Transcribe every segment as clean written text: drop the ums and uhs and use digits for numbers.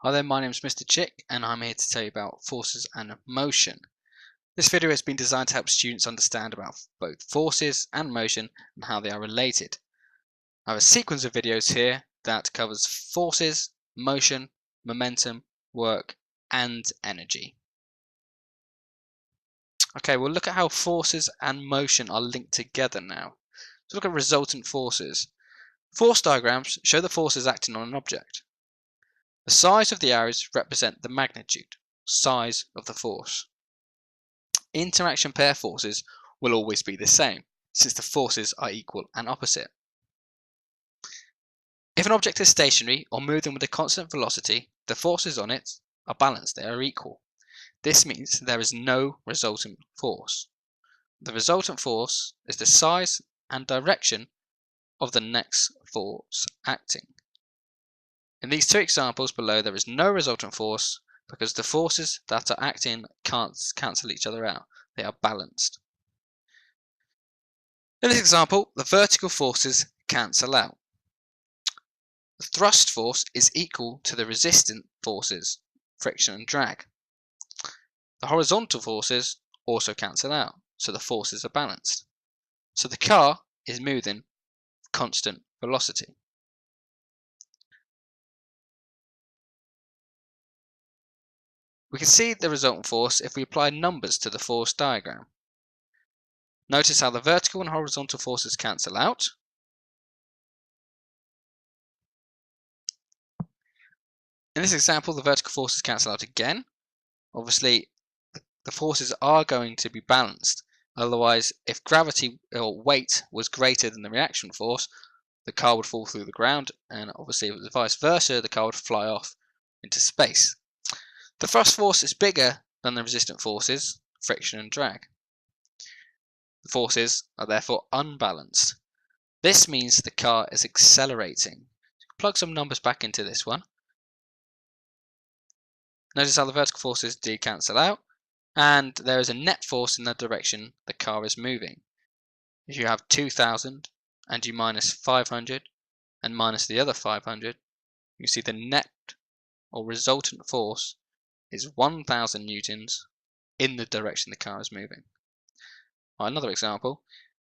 Hi there, my name is Mr. Chick and I'm here to tell you about forces and motion. This video has been designed to help students understand about both forces and motion and how they are related. I have a sequence of videos here that covers forces, motion, momentum, work and energy. Okay, we'll look at how forces and motion are linked together now. So look at resultant forces. Force diagrams show the forces acting on an object. The size of the arrows represent the magnitude, size of the force. Interaction pair forces will always be the same, since the forces are equal and opposite. If an object is stationary or moving with a constant velocity, the forces on it are balanced, they are equal. This means there is no resultant force. The resultant force is the size and direction of the next force acting. In these two examples below, there is no resultant force because the forces that are acting can't cancel each other out. They are balanced. In this example, the vertical forces cancel out. The thrust force is equal to the resistant forces, friction and drag. The horizontal forces also cancel out, so the forces are balanced. So the car is moving with constant velocity. We can see the resultant force if we apply numbers to the force diagram. Notice how the vertical and horizontal forces cancel out. In this example, the vertical forces cancel out again. Obviously, the forces are going to be balanced. Otherwise, if gravity or weight was greater than the reaction force, the car would fall through the ground, and obviously if it was vice versa, the car would fly off into space. The thrust force is bigger than the resistant forces, friction and drag. The forces are therefore unbalanced. This means the car is accelerating. Plug some numbers back into this one. Notice how the vertical forces do cancel out, and there is a net force in the direction the car is moving. If you have 2,000 and you minus 500 and minus the other 500, you see the net or resultant force is 1,000 newtons in the direction the car is moving. Another example,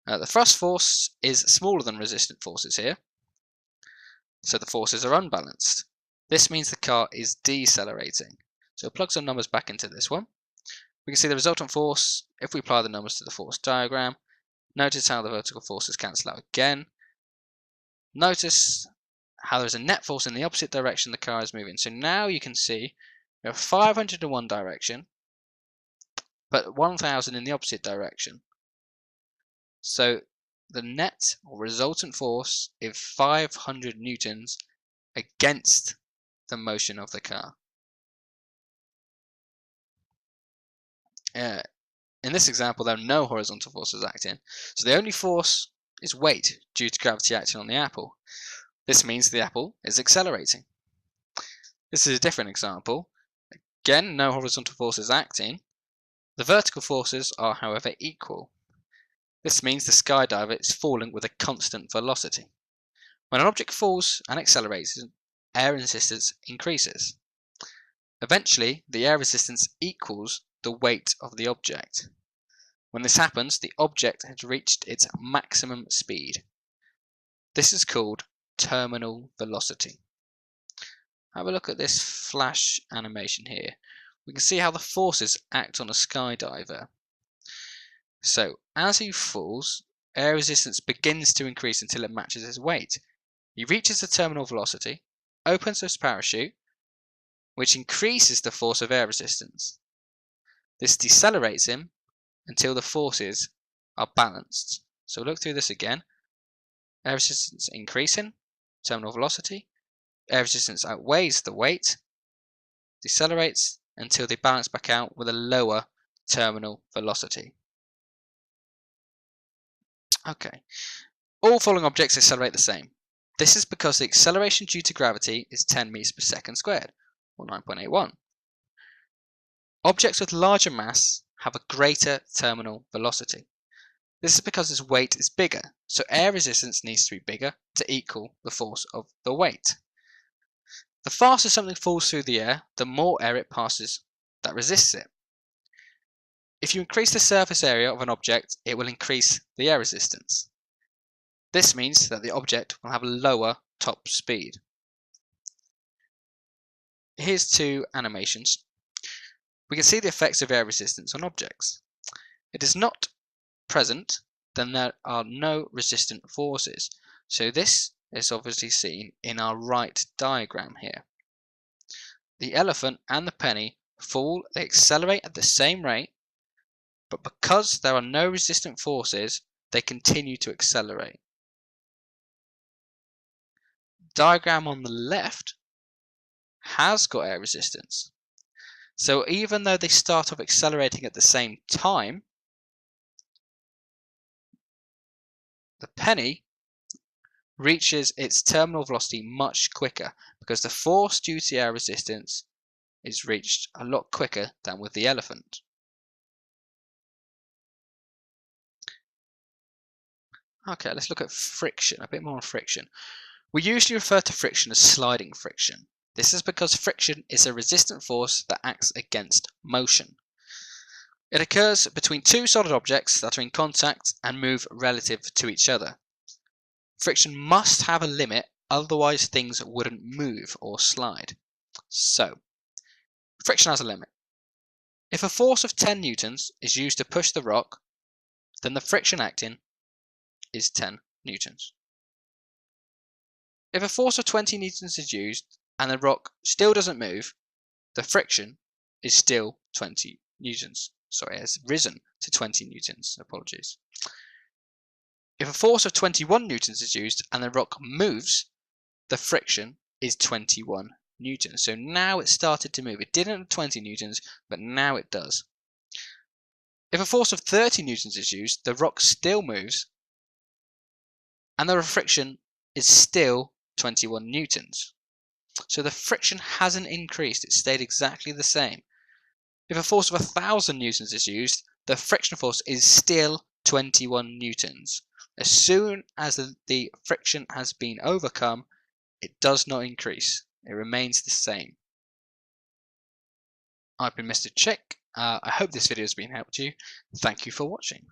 the thrust force is smaller than resistant forces here, so the forces are unbalanced. This means the car is decelerating. So plug some numbers back into this one. We can see the resultant force if we apply the numbers to the force diagram. Notice how the vertical forces cancel out again. Notice how there's a net force in the opposite direction the car is moving. So now you can see we have 500 in one direction, but 1,000 in the opposite direction. So the net or resultant force is 500 newtons against the motion of the car. In this example, there are no horizontal forces acting, so the only force is weight due to gravity acting on the apple. This means the apple is accelerating. This is a different example. Again, no horizontal forces acting. The vertical forces are, however, equal. This means the skydiver is falling with a constant velocity. When an object falls and accelerates, air resistance increases. Eventually, the air resistance equals the weight of the object. When this happens, the object has reached its maximum speed. This is called terminal velocity. Have a look at this flash animation here. We can see how the forces act on a skydiver. So, as he falls, air resistance begins to increase until it matches his weight. He reaches the terminal velocity, opens his parachute, which increases the force of air resistance. This decelerates him until the forces are balanced. So look through this again. Air resistance increasing, terminal velocity. Air resistance outweighs the weight, decelerates until they balance back out with a lower terminal velocity. Okay, all falling objects accelerate the same. This is because the acceleration due to gravity is 10 meters per second squared, or 9.81. Objects with larger mass have a greater terminal velocity. This is because its weight is bigger, so air resistance needs to be bigger to equal the force of the weight. The faster something falls through the air, the more air it passes that resists it. If you increase the surface area of an object, it will increase the air resistance. This means that the object will have a lower top speed. Here's two animations. We can see the effects of air resistance on objects. It is not present, then there are no resistant forces. So this is obviously seen in our right diagram here. The elephant and the penny fall, they accelerate at the same rate, but because there are no resistant forces, they continue to accelerate. The diagram on the left has got air resistance. So even though they start off accelerating at the same time, the penny reaches its terminal velocity much quicker because the force due to air resistance is reached a lot quicker than with the elephant. Okay, let's look at friction, a bit more on friction. We usually refer to friction as sliding friction. This is because friction is a resistant force that acts against motion. It occurs between two solid objects that are in contact and move relative to each other. Friction must have a limit, otherwise things wouldn't move or slide. So, friction has a limit. If a force of 10 newtons is used to push the rock, then the friction acting is 10 newtons. If a force of 20 newtons is used and the rock still doesn't move, the friction is still 20 newtons. Sorry, it has risen to 20 newtons. Apologies. If a force of 21 newtons is used and the rock moves, the friction is 21 newtons. So now it started to move. It didn't at 20 newtons, but now it does. If a force of 30 newtons is used, the rock still moves, and the friction is still 21 newtons. So the friction hasn't increased, it stayed exactly the same. If a force of 1,000 newtons is used, the friction force is still 21 newtons. As soon as the friction has been overcome, it does not increase. It remains the same. I've been Mr. Chick. I hope this video has been helpful to you. Thank you for watching.